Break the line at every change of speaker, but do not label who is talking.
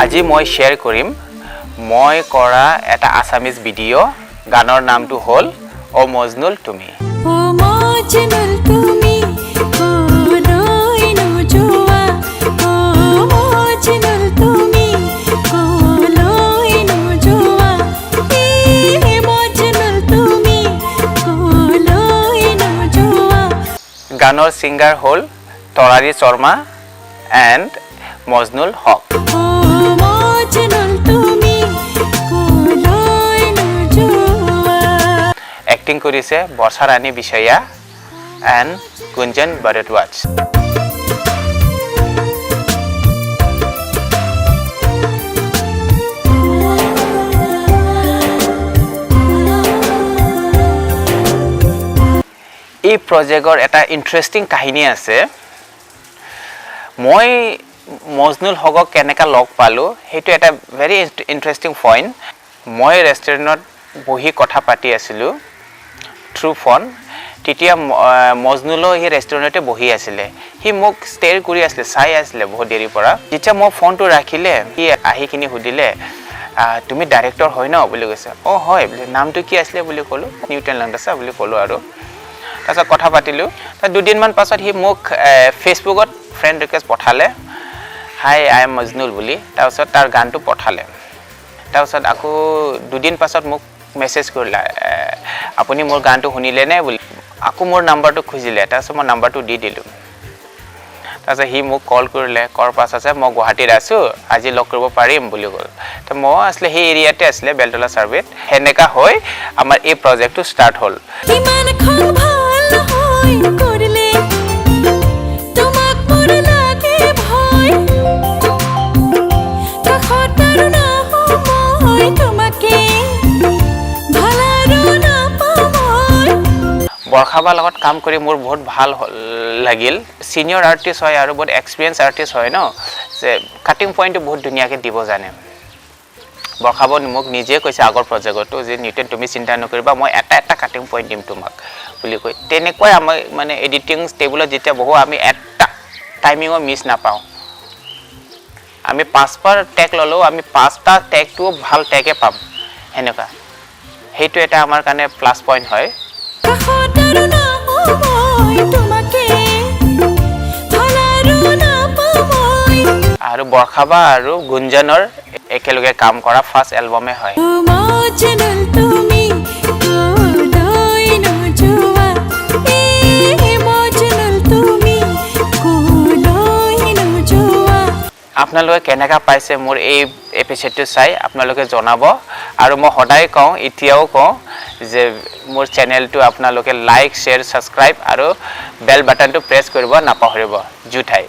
আজি মই শ্বেয়াৰ কৰিম মই কৰা এটা আছামিজ ভিডিঅ' গানৰ নামটো হ'ল অ মজনুল তুমি।
ও মজনুল তুমি কোলৈ নোযোৱা ও মজনুল তুমি কোলৈ নোযোৱা এ মজনুল তুমি কোলৈ নোযোৱা।
গানৰ ছিংগাৰ হ'ল তৰাৰী শৰ্মা এণ্ড মজনুল হক।
ও মজনুল তুমি কোলৈ নোযোৱা।
এক্টিং কৰিছে বৰ্ষা ৰাণী বিষয়া এণ্ড কুঞ্জন ভৰদ্বাজ। এই প্ৰজেক্টৰ এটা ইণ্টাৰেষ্টিং কাহিনী আছে। মই মজনুল হকক কেনেকৈ লগ পালোঁ সেইটো এটা ভেৰি ইণ্টাৰেষ্টিং পইণ্ট। মই ৰেষ্টুৰেণ্টত বহি কথা পাতি আছিলোঁ থ্ৰু ফোন। তেতিয়া মজনুলো সেই ৰেষ্টুৰেণ্টতে বহি আছিলে। সি মোক ষ্টেৰ কৰি আছিলে, চাই আছিলে বহুত দেৰিৰ পৰা। যেতিয়া মই ফোনটো ৰাখিলে সি আহি কিনি সুধিলে তুমি ডাইৰেক্টৰ হয় ন বুলি কৈছে। অঁ হয় বুলি। নামটো কি আছিলে বুলি ক'লোঁ, নিউটন লাংদাছা বুলি ক'লোঁ আৰু তাৰপিছত কথা পাতিলোঁ। তাৰ দুদিনমান পাছত সি মোক ফেচবুকত ফ্ৰেণ্ড ৰিকুৱেষ্ট পঠালে, হাই আই এম মজনুল বুলি। তাৰপিছত তাৰ গানটো পঠালে। তাৰপিছত আকৌ দুদিন পাছত মোক মেছেজ কৰিলে আপুনি মোৰ গানটো শুনিলেনে বুলি। আকৌ মোৰ নাম্বাৰটো খুজিলে। তাৰপিছত মই নাম্বাৰটো দি দিলোঁ। তাৰপিছত সি মোক কল কৰিলে, কৰাৰ পাছত মই গুৱাহাটীত আছোঁ, আজি লগ কৰিব পাৰিম বুলি ক'ল। তো মই আছিলে সেই এৰিয়াতে আছিলে বেলতলা চাৰ্ভিত। সেনেকা হৈ আমাৰ এই প্ৰজেক্টটো ষ্টাৰ্ট হ'ল।
কিমানখন ভাল হয় কৰিলে তোমাক মোৰ লাগে ভয় কাষত আৰু নহয় তোমাকে ভাল আৰু নাপাওঁ।
বৰ্ষাবাৰ লগত কাম কৰি মোৰ বহুত ভাল লাগিল। ছিনিয়ৰ আৰ্টিষ্ট হয় আৰু বহুত এক্সপিৰিয়েঞ্চ আৰ্টিষ্ট হয় ন, যে কাটিং পইণ্টটো বহুত ধুনীয়াকৈ দিব জানে। বৰ্ষাব মোক নিজে কৈছে আগৰ প্ৰজেক্টতো যে নিউটন তুমি চিন্তা নকৰিবা, মই এটা এটা কাটিং পইণ্ট দিম তোমাক বুলি কৈ। তেনেকুৱাই আমি মানে এডিটিং টেবুলত যেতিয়া বহোঁ আমি এটা টাইমিঙো মিছ নাপাওঁ। আমি 5বাৰ টেক ল'লেও আমি 5টা টেকটো ভাল টেকে পাম সেনেকুৱা। সেইটো এটা আমাৰ কাৰণে প্লাছ পইণ্ট হয়।
কাষত আৰু নহয় তোমাকে ভাল আৰু নাপাওঁ।
আৰু বৰ্ষাবা আৰু গুঞ্জনৰ একেলগে কাম কৰা ফাৰ্ষ্ট এলবামে হয়।
ও মজনুল তুমি কোলৈ নোযোৱা এ মজনুল তুমি কোলৈ নোযোৱা।
আপোনালোকে কেনেকুৱা পাইছে মোৰ এই এপিছডটো চাই আপোনালোকে জনাব। আৰু মই সদায় কওঁ, এতিয়াও কওঁ যে মোৰ চেনেলটো আপোনালোকে লাইক শ্বেয়াৰ ছাবস্ক্ৰাইব আৰু বেল বাটনটো প্ৰেছ কৰিব নাপাহৰিব। জুঠাই।